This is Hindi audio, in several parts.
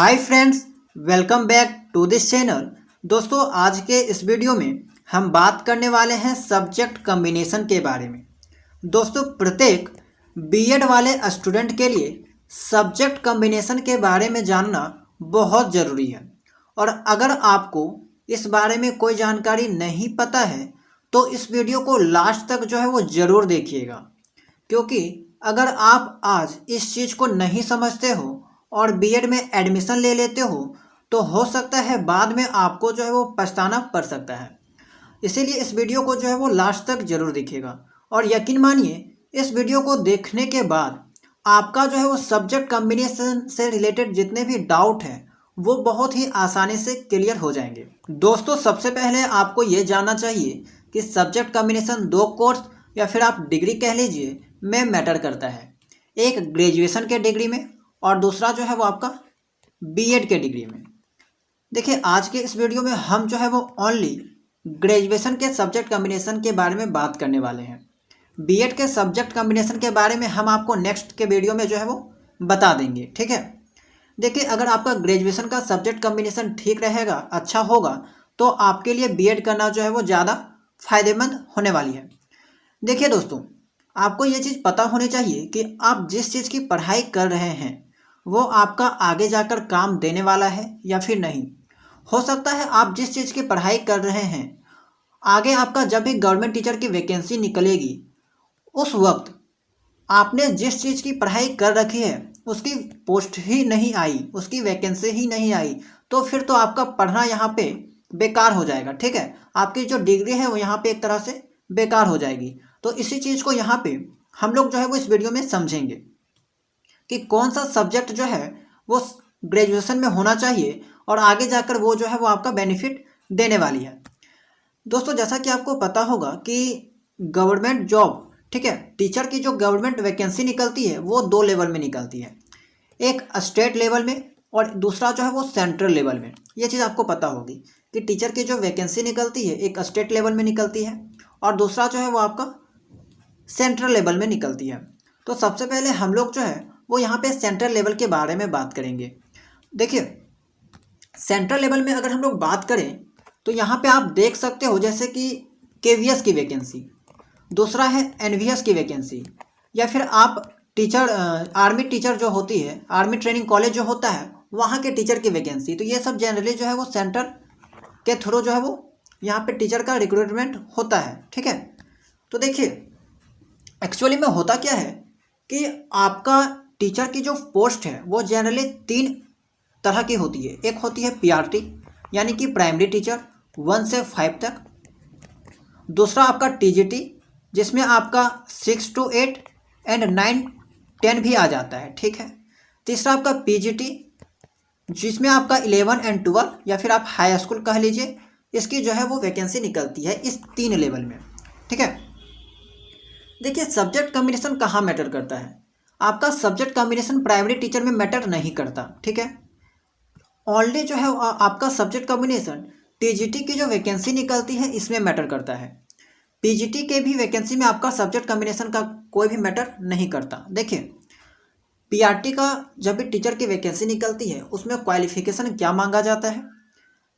Hi friends, welcome back to this channel. दोस्तों, आज के इस वीडियो में हम बात करने वाले हैं सब्जेक्ट कॉम्बिनेशन के बारे में। दोस्तों, प्रत्येक बीएड वाले स्टूडेंट के लिए सब्जेक्ट कॉम्बिनेशन के बारे में जानना बहुत ज़रूरी है। और अगर आपको इस बारे में कोई जानकारी नहीं पता है तो इस वीडियो को लास्ट तक वो ज़रूर देखिएगा, क्योंकि अगर आप आज इस चीज़ को नहीं समझते हो और बीएड में एडमिशन ले लेते हो तो हो सकता है बाद में आपको वो पछताना पड़ सकता है। इसीलिए इस वीडियो को वो लास्ट तक ज़रूर देखिएगा। और यकीन मानिए, इस वीडियो को देखने के बाद आपका वो सब्जेक्ट कॉम्बिनेशन से रिलेटेड जितने भी डाउट हैं वो बहुत ही आसानी से क्लियर हो जाएंगे। दोस्तों, सबसे पहले आपको ये जानना चाहिए कि सब्जेक्ट कॉम्बिनेशन दो कोर्स या फिर आप डिग्री कह लीजिए में मैटर करता है। एक ग्रेजुएशन के डिग्री में और दूसरा वो आपका बीएड के डिग्री में। देखिए, आज के इस वीडियो में हम वो ओनली ग्रेजुएशन के सब्जेक्ट कॉम्बिनेशन के बारे में बात करने वाले हैं। बीएड के सब्जेक्ट कॉम्बिनेशन के बारे में हम आपको नेक्स्ट के वीडियो में वो बता देंगे, ठीक है। देखिए, अगर आपका ग्रेजुएशन का सब्जेक्ट कॉम्बिनेशन ठीक रहेगा, अच्छा होगा, तो आपके लिए बीएड करना वो ज़्यादा फायदेमंद होने वाली है। देखिए दोस्तों, आपको ये चीज़ पता होनी चाहिए कि आप जिस चीज़ की पढ़ाई कर रहे हैं वो आपका आगे जाकर काम देने वाला है या फिर नहीं। हो सकता है आप जिस चीज़ की पढ़ाई कर रहे हैं आगे आपका जब भी गवर्नमेंट टीचर की वैकेंसी निकलेगी उस वक्त आपने जिस चीज़ की पढ़ाई कर रखी है उसकी पोस्ट ही नहीं आई, उसकी वैकेंसी ही नहीं आई, तो फिर तो आपका पढ़ना यहाँ पे बेकार हो जाएगा, ठीक है। आपकी जो डिग्री है वो यहाँ पे एक तरह से बेकार हो जाएगी। तो इसी चीज़ को यहाँ पे हम लोग वो इस वीडियो में समझेंगे कि कौन सा सब्जेक्ट वो ग्रेजुएशन में होना चाहिए और आगे जाकर वो वो आपका बेनिफिट देने वाली है। दोस्तों, जैसा कि आपको पता होगा कि गवर्नमेंट जॉब, ठीक है, टीचर की जो गवर्नमेंट वैकेंसी निकलती है वो दो लेवल में निकलती है, एक स्टेट लेवल में और दूसरा वो सेंट्रल लेवल में। ये चीज़ आपको पता होगी कि टीचर की जो वैकेंसी निकलती है एक स्टेट लेवल में निकलती है और दूसरा वो आपका सेंट्रल लेवल में निकलती है। तो सबसे पहले हम लोग वो यहाँ पे सेंट्रल लेवल के बारे में बात करेंगे। देखिए, सेंट्रल लेवल में अगर हम लोग बात करें तो यहाँ पे आप देख सकते हो जैसे कि केवीएस की वैकेंसी, दूसरा है एनवीएस की वैकेंसी, या फिर आप टीचर आर्मी टीचर जो होती है, आर्मी ट्रेनिंग कॉलेज जो होता है वहाँ के टीचर की वैकेंसी। तो ये सब जनरली वो सेंटर के थ्रू वो यहाँ पे टीचर का रिक्रूटमेंट होता है, ठीक है। तो देखिए, एक्चुअली में होता क्या है कि आपका टीचर की जो पोस्ट है वो जनरली तीन तरह की होती है। एक होती है पीआरटी यानी कि प्राइमरी टीचर 1 से 5 तक, दूसरा आपका टीजीटी जिसमें आपका 6 to 8 एंड 9, 10 भी आ जाता है, ठीक है। तीसरा आपका पीजीटी जिसमें आपका 11 एंड 12 या फिर आप हाई स्कूल कह लीजिए, इसकी वो वैकेंसी निकलती है इस 3 लेवल में, ठीक है। देखिए, सब्जेक्ट कॉम्बिनेशन कहाँ मैटर करता है। आपका सब्जेक्ट कॉम्बिनेशन प्राइमरी टीचर में मैटर नहीं करता, ठीक है। ओनली आपका सब्जेक्ट कॉम्बिनेशन टीजीटी की जो वैकेंसी निकलती है इसमें मैटर करता है। पीजीटी के भी वैकेंसी में आपका सब्जेक्ट कॉम्बिनेशन का कोई भी मैटर नहीं करता। देखिए, पीआरटी का जब भी टीचर की वैकेंसी निकलती है उसमें क्वालिफिकेशन क्या मांगा जाता है।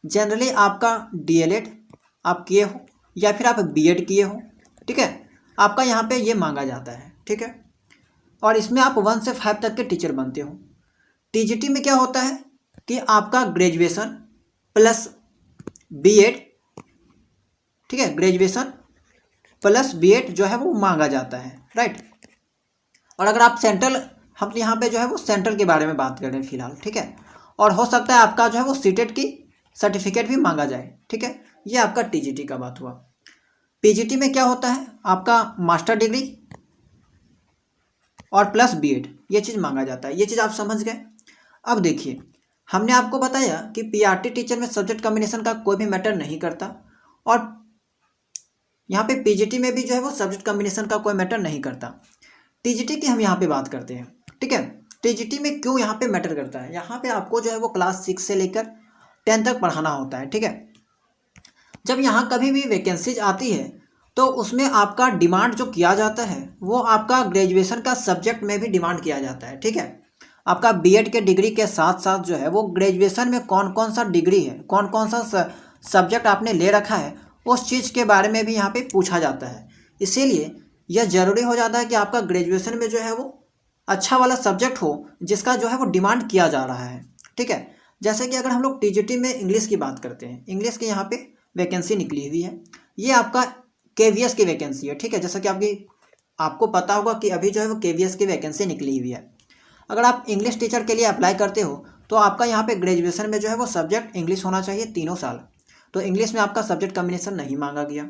जनरली आपका डीएलएड आप किए हो या फिर आप बीएड किए हो, ठीक है, आपका यहाँ पे ये मांगा जाता है, ठीक है। और इसमें आप 1 से 5 तक के टीचर बनते हो। टीजीटी में क्या होता है कि आपका ग्रेजुएशन प्लस बीएड, ठीक है, ग्रेजुएशन प्लस बीएड वो मांगा जाता है, राइट। और अगर आप सेंट्रल, हम यहाँ पे वो सेंट्रल के बारे में बात कर रहे हैं फिलहाल, ठीक है। और हो सकता है आपका वो सीटेट की सर्टिफिकेट भी मांगा जाए, ठीक है। ये आपका टीजीटी का बात हुआ। पीजीटी में क्या होता है, आपका मास्टर डिग्री और प्लस बीएड ये चीज़ मांगा जाता है। ये चीज़ आप समझ गए। अब देखिए, हमने आपको बताया कि पीआरटी टीचर में सब्जेक्ट कॉम्बिनेशन का कोई भी मैटर नहीं करता और यहाँ पे पीजीटी में भी वो सब्जेक्ट कॉम्बिनेशन का कोई मैटर नहीं करता। टीजीटी की हम यहाँ पे बात करते हैं, ठीक है। टीजीटी में क्यों यहाँ पे मैटर करता है, यहाँ पे आपको वो क्लास 6 से लेकर 10 तक पढ़ाना होता है, ठीक है। जब यहाँ कभी भी वैकेंसीज आती है तो उसमें आपका डिमांड जो किया जाता है वो आपका ग्रेजुएशन का सब्जेक्ट में भी डिमांड किया जाता है, ठीक है। आपका बीएड के डिग्री के साथ साथ जो है वो ग्रेजुएशन में कौन कौन सा डिग्री है, कौन कौन सा सब्जेक्ट आपने ले रखा है, उस चीज़ के बारे में भी यहाँ पे पूछा जाता है। इसीलिए यह ज़रूरी हो जाता है कि आपका ग्रेजुएशन में जो है वो अच्छा वाला सब्जेक्ट हो जिसका जो है वो डिमांड किया जा रहा है। ठीक है, जैसे कि अगर हम लोग टीजीटी में इंग्लिश की बात करते हैं, इंग्लिश की यहाँ पे वैकेंसी निकली हुई है, ये आपका केवीएस की वैकेंसी है। ठीक है, जैसा कि आपको पता होगा कि अभी जो है वो केवीएस की वैकेंसी निकली हुई है। अगर आप इंग्लिश टीचर के लिए अप्लाई करते हो तो आपका यहाँ पे ग्रेजुएशन में जो है वो सब्जेक्ट इंग्लिश होना चाहिए 3 साल। तो इंग्लिश में आपका सब्जेक्ट कम्बिनेशन नहीं मांगा गया।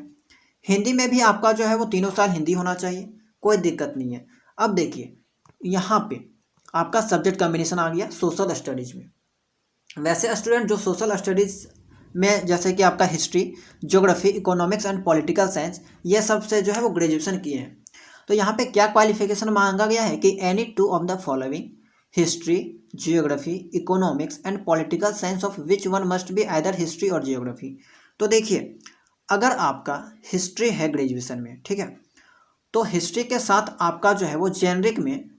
हिंदी में भी आपका जो है वो 3 साल हिंदी होना चाहिए, कोई दिक्कत नहीं है। अब देखिए यहाँ पे आपका सब्जेक्ट कम्बिनेशन आ गया सोशल स्टडीज़ में। वैसे स्टूडेंट जो सोशल स्टडीज़ में जैसे कि आपका history, geography, economics and political science, ये सब से जो है वो ग्रेजुएशन किए हैं, तो यहाँ पे क्या क्वालिफिकेशन मांगा गया है कि any 2 of the following, history, geography, economics and political science of which one must be either history और जियोग्राफी। तो देखिए अगर आपका हिस्ट्री है ग्रेजुएशन में, ठीक है, तो हिस्ट्री के साथ आपका जो है वो जेनरिक में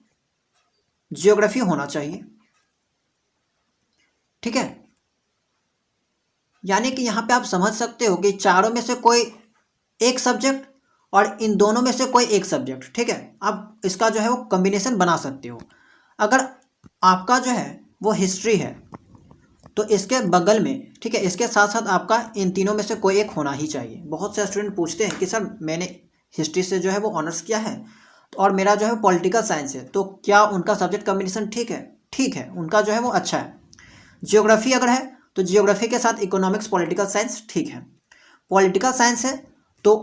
जियोग्राफी होना चाहिए। ठीक है, यानी कि यहाँ पे आप समझ सकते हो कि चारों में से कोई एक सब्जेक्ट और इन दोनों में से कोई एक सब्जेक्ट। ठीक है, आप इसका जो है वो कॉम्बिनेशन बना सकते हो। अगर आपका जो है वो हिस्ट्री है तो इसके बगल में, ठीक है, इसके साथ साथ आपका इन तीनों में से कोई एक होना ही चाहिए। बहुत से स्टूडेंट पूछते हैं कि सर मैंने हिस्ट्री से जो है वो ऑनर्स किया है और मेरा जो है पॉलिटिकल साइंस है, तो क्या उनका सब्जेक्ट कॉम्बिनेशन ठीक है? ठीक है, उनका जो है वो अच्छा है। जियोग्राफी अगर है तो जियोग्राफी के साथ इकोनॉमिक्स, पॉलिटिकल साइंस ठीक है। पॉलिटिकल साइंस है तो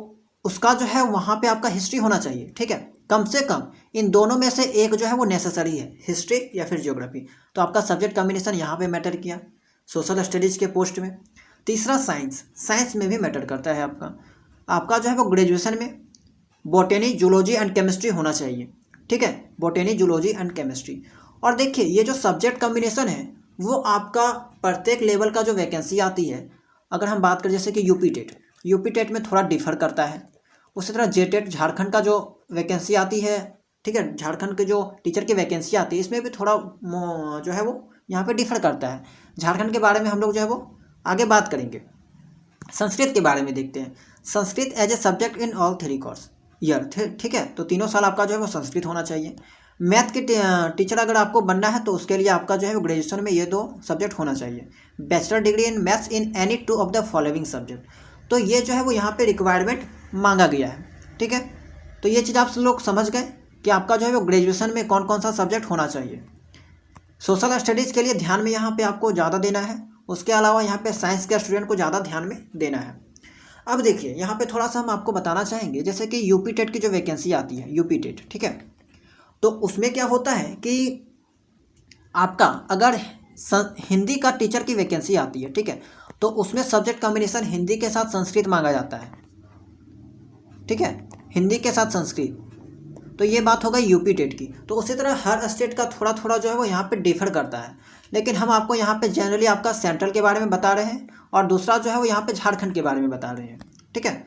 उसका जो है वहाँ पे आपका हिस्ट्री होना चाहिए। ठीक है, कम से कम इन दोनों में से एक जो है वो नेसेसरी है, हिस्ट्री या फिर जियोग्राफी। तो आपका सब्जेक्ट कॉम्बिनेशन यहाँ पे मैटर किया सोशल स्टडीज़ के पोस्ट में। तीसरा साइंस, साइंस में भी मैटर करता है आपका जो है वो ग्रेजुएशन में बॉटनी, जूलॉजी एंड केमिस्ट्री होना चाहिए। ठीक है, बॉटनी, जूलॉजी एंड केमिस्ट्री। और देखिए ये जो सब्जेक्ट कॉम्बिनेशन है वो आपका प्रत्येक लेवल का जो वैकेंसी आती है, अगर हम बात करें जैसे कि यूपी टेट में थोड़ा डिफर करता है। उसी तरह जेटेट झारखंड का जो वैकेंसी आती है, ठीक है, झारखंड के जो टीचर की वैकेंसी आती है इसमें भी थोड़ा जो है वो यहाँ पे डिफर करता है। झारखंड के बारे में हम लोग जो है वो आगे बात करेंगे। संस्कृत के बारे में देखते हैं। Sanskrit as a subject in all 3 course year. ठीक है, तो 3 साल आपका जो है वो संस्कृत होना चाहिए। मैथ के टीचर अगर आपको बनना है तो उसके लिए आपका जो है वो ग्रेजुएशन में ये 2 सब्जेक्ट होना चाहिए। Bachelor degree in maths in any 2 of the following subject. तो ये जो है वो यहाँ पे रिक्वायरमेंट मांगा गया है। ठीक है, तो ये चीज़ आप लोग समझ गए कि आपका जो है वो ग्रेजुएशन में कौन कौन सा सब्जेक्ट होना चाहिए। सोशल स्टडीज़ के लिए ध्यान में यहाँ पे आपको ज़्यादा देना है, उसके अलावा यहाँ पे साइंस के स्टूडेंट को ज़्यादा ध्यान में देना है। अब देखिए यहाँ पे थोड़ा सा हम आपको बताना चाहेंगे, जैसे कि यूपी टेट की जो वैकेंसी आती है, यूपी टेट, ठीक है, तो उसमें क्या होता है कि आपका अगर हिंदी का टीचर की वैकेंसी आती है, ठीक है, तो उसमें सब्जेक्ट कॉम्बिनेशन हिंदी के साथ संस्कृत मांगा जाता है। ठीक है, हिंदी के साथ संस्कृत। तो ये बात हो गई यूपी टेट की। तो उसी तरह हर स्टेट का थोड़ा थोड़ा जो है वो यहाँ पे डिफर करता है, लेकिन हम आपको यहाँ पे जनरली आपका सेंट्रल के बारे में बता रहे हैं और दूसरा जो है वो यहाँ पे झारखंड के बारे में बता रहे हैं। ठीक है,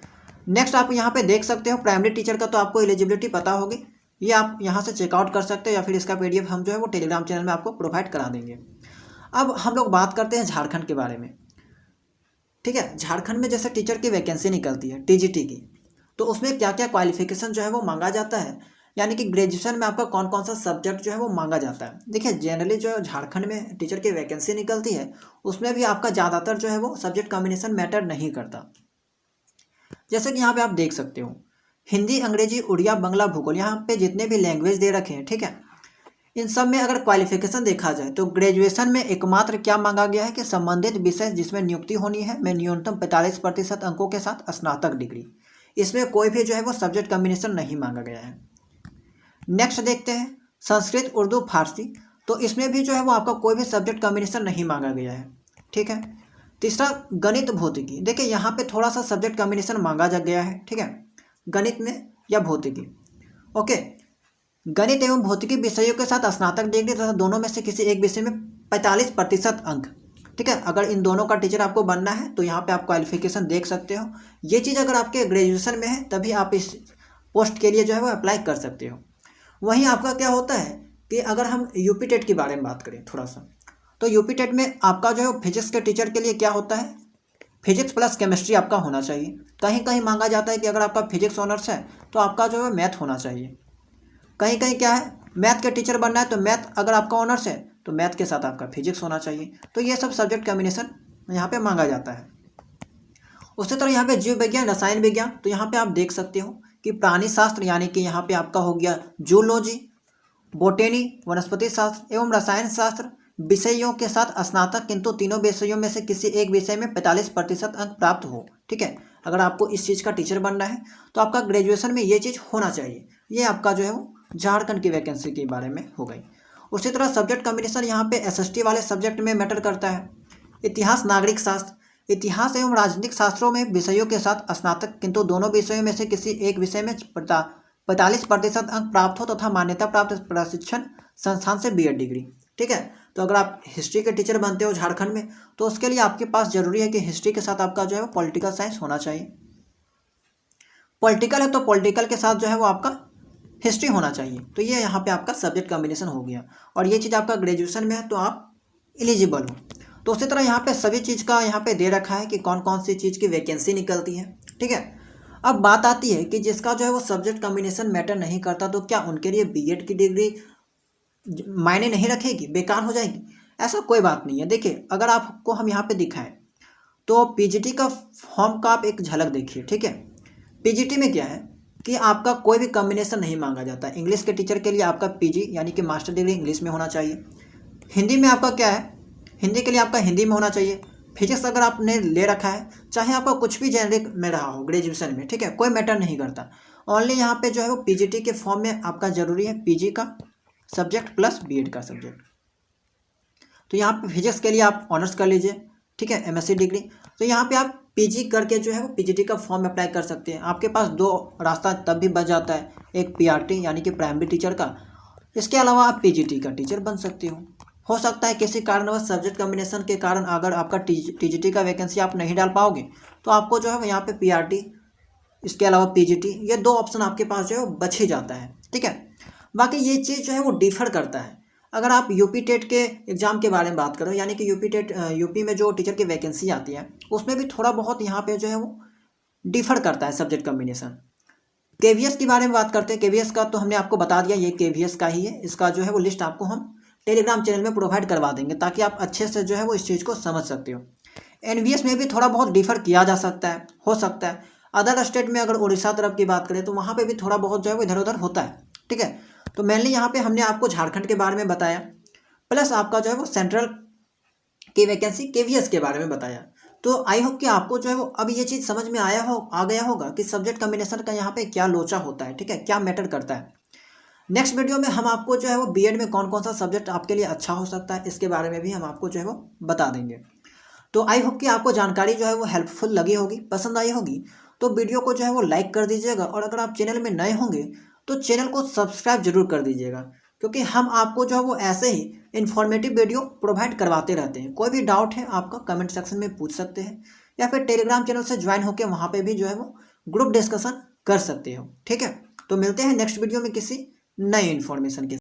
नेक्स्ट आप यहाँ पे देख सकते हो प्राइमरी टीचर का, तो आपको एलिजिबिलिटी पता होगी, ये आप यहाँ से चेकआउट कर सकते हो या फिर इसका PDF हम जो है वो टेलीग्राम चैनल में आपको प्रोवाइड करा देंगे। अब हम लोग बात करते हैं झारखंड के बारे में। ठीक है, झारखंड में जैसे टीचर की वैकेंसी निकलती है TGT की, तो उसमें क्या क्या क्वालिफिकेशन जो है वो मांगा जाता है, यानी कि ग्रेजुएशन में आपका कौन कौन सा सब्जेक्ट जो है वो मांगा जाता है। देखिए जनरली जो झारखंड में टीचर की वैकेंसी निकलती है उसमें भी आपका ज़्यादातर जो है वो सब्जेक्ट कॉम्बिनेशन मैटर नहीं करता। जैसे कि यहाँ पे आप देख सकते हो हिंदी, अंग्रेजी, उड़िया, बंगला, भूगोल, यहाँ पे जितने भी लैंग्वेज दे रखे हैं, ठीक है, इन सब में अगर क्वालिफिकेशन देखा जाए तो ग्रेजुएशन में एकमात्र क्या मांगा गया है कि संबंधित विषय जिसमें नियुक्ति होनी है में न्यूनतम 45% अंकों के साथ स्नातक डिग्री। इसमें कोई भी जो है वो सब्जेक्ट कॉम्बिनेशन नहीं मांगा गया है। नेक्स्ट देखते हैं संस्कृत, उर्दू, फारसी, तो इसमें भी जो है वो आपका कोई भी सब्जेक्ट कॉम्बिनेशन नहीं मांगा गया है। ठीक है, तीसरा गणित, भौतिकी, देखिए यहाँ पे थोड़ा सा सब्जेक्ट कॉम्बिनेशन मांगा जा गया है। ठीक है, गणित में या भौतिकी, ओके, गणित एवं भौतिकी विषयों के साथ स्नातक डिग्री तथा दोनों में से किसी एक विषय में 45% अंक। ठीक है, अगर इन दोनों का टीचर आपको बनना है तो यहाँ पे आप क्वालिफिकेशन देख सकते हो। ये चीज़ अगर आपके ग्रेजुएशन में है तभी आप इस पोस्ट के लिए जो है वो अप्लाई कर सकते हो। वहीं आपका क्या होता है कि अगर हम यूपी टेट के बारे में बात करें थोड़ा सा, तो यूपी टेट में आपका जो है फिजिक्स के टीचर के लिए क्या होता है, फिजिक्स प्लस केमिस्ट्री आपका होना चाहिए। कहीं कहीं मांगा जाता है कि अगर आपका फिजिक्स ऑनर्स है तो आपका जो है मैथ होना चाहिए। कहीं कहीं क्या है, मैथ के टीचर बनना है तो मैथ अगर आपका ऑनर्स है तो मैथ के साथ आपका फिजिक्स होना चाहिए। तो ये सब सब्जेक्ट कॉम्बिनेशन यहाँ पे मांगा जाता है। उसी तरह यहाँ पे जीव विज्ञान, रसायन विज्ञान, तो यहाँ पे आप देख सकते हो कि प्राणी शास्त्र यानी कि यहाँ पे आपका हो गया जूलॉजी, बोटेनी वनस्पति शास्त्र एवं रसायन शास्त्र विषयों के साथ स्नातक, किंतु तीनों विषयों में से किसी एक विषय में 45% अंक प्राप्त हो। ठीक है, अगर आपको इस चीज़ का टीचर बनना है तो आपका ग्रेजुएशन में ये चीज़ होना चाहिए। ये आपका जो है वो झारखंड की वैकेंसी के बारे में हो गई। उसी तरह सब्जेक्ट कॉम्बिनेशन यहाँ पे एसएसटी वाले सब्जेक्ट में मैटर करता है। इतिहास, नागरिक शास्त्र, इतिहास एवं राजनीतिक शास्त्रों में विषयों के साथ स्नातक, किंतु दोनों विषयों में से किसी एक विषय में 45% अंक प्राप्त हो तथा मान्यता प्राप्त प्रशिक्षण संस्थान से बीएड डिग्री। ठीक है, तो अगर आप हिस्ट्री के टीचर बनते हो झारखंड में तो उसके लिए आपके पास जरूरी है कि हिस्ट्री के साथ आपका जो है पॉलिटिकल साइंस होना चाहिए। पॉलिटिकल है तो पॉलिटिकल के साथ जो है वो आपका हिस्ट्री होना चाहिए। तो ये यहाँ पे आपका सब्जेक्ट कॉम्बिनेशन हो गया और ये चीज़ आपका ग्रेजुएशन में है तो आप एलिजिबल हो। तो उसी तरह यहाँ पे सभी चीज़ का यहाँ पे दे रखा है कि कौन कौन सी चीज़ की वैकेंसी निकलती है। ठीक है, अब बात आती है कि जिसका जो है वो सब्जेक्ट कॉम्बिनेशन मैटर नहीं करता तो क्या उनके लिए बीएड की डिग्री मायने नहीं रखेगी, बेकार हो जाएगी? ऐसा कोई बात नहीं है। देखिए, अगर आपको हम यहाँ पे दिखाएं तो पीजीटी का फॉर्म का आप एक झलक देखिए। ठीक है, पीजीटी में क्या है कि आपका कोई भी कॉम्बिनेशन नहीं मांगा जाता। इंग्लिश के टीचर के लिए आपका पीजी यानी कि मास्टर डिग्री इंग्लिश में होना चाहिए। हिंदी में आपका क्या है, हिंदी के लिए आपका हिंदी में होना चाहिए। फिजिक्स अगर आपने ले रखा है, चाहे आपका कुछ भी जेनरिक में रहा हो ग्रेजुएशन में, ठीक है, कोई मैटर नहीं करता। ओनली यहाँ पे जो है वो पीजीटी के फॉर्म में आपका जरूरी है पीजी का सब्जेक्ट प्लस बीएड का सब्जेक्ट। तो यहाँ पे फिजिक्स के लिए आप ऑनर्स कर लीजिए। ठीक है, एमएससी डिग्री। तो यहाँ पे आप पीजी करके जो है वो पीजीटी का फॉर्म अप्लाई कर सकते हैं। आपके पास दो रास्ता तब भी बच जाता है, एक पीआरटी यानी कि प्राइमरी टीचर का, इसके अलावा आप पीजीटी का टीचर बन सकते हो सकता है किसी कारणवश सब्जेक्ट कॉम्बिनेशन के कारण अगर आपका टीजीटी का वैकेंसी आप नहीं डाल पाओगे तो आपको जो है यहाँ पे पीआरटी, इसके अलावा पीजीटी, ये दो ऑप्शन आपके पास जो है बच ही जाता है। ठीक है, बाकी ये चीज़ जो है वो डिफर करता है। अगर आप यूपी टेट के एग्ज़ाम के बारे में बात करो, यानी कि यूपी में जो टीचर की वैकेंसी आती है उसमें भी थोड़ा बहुत यहाँ पे जो है वो डिफर करता है सब्जेक्ट कॉम्बिनेशन। केवीएस के बारे में बात करते हैं। केवीएस का तो हमने आपको बता दिया, ये केवीएस का ही है। इसका जो है वो लिस्ट आपको हम टेलीग्राम चैनल में प्रोवाइड करवा देंगे ताकि आप अच्छे से जो है वो इस चीज़ को समझ सकते हो। एनवीएस में भी थोड़ा बहुत डिफर किया जा सकता है, हो सकता है। अदर स्टेट में अगर उड़ीसा तरफ की बात करें तो वहाँ पे भी थोड़ा बहुत जो है वो इधर उधर होता है। ठीक है, तो मेनली यहाँ पे हमने आपको झारखंड के बारे में बताया, प्लस आपका जो है वो सेंट्रल की वैकेंसी केवीएस के बारे में बताया। तो आई होप कि आपको जो है वो अब ये चीज़ समझ में आ गया होगा कि सब्जेक्ट कॉम्बिनेशन का यहाँ पे क्या लोचा होता है। ठीक है, क्या मैटर करता है। नेक्स्ट वीडियो में हम आपको जो है वो बीएड में कौन कौन सा सब्जेक्ट आपके लिए अच्छा हो सकता है इसके बारे में भी हम आपको जो है वो बता देंगे। तो आई होप कि आपको जानकारी जो है वो हेल्पफुल लगी होगी, पसंद आई होगी। तो वीडियो को जो है वो लाइक कर दीजिएगा और अगर आप चैनल में नए होंगे तो चैनल को सब्सक्राइब जरूर कर दीजिएगा, क्योंकि हम आपको जो है वो ऐसे ही इन्फॉर्मेटिव वीडियो प्रोवाइड करवाते रहते हैं। कोई भी डाउट है आपका कमेंट सेक्शन में पूछ सकते हैं या फिर टेलीग्राम चैनल से ज्वाइन होकर वहाँ पे भी जो है वो ग्रुप डिस्कशन कर सकते हो। ठीक है, तो मिलते हैं नेक्स्ट वीडियो में किसी नई इन्फॉर्मेशन के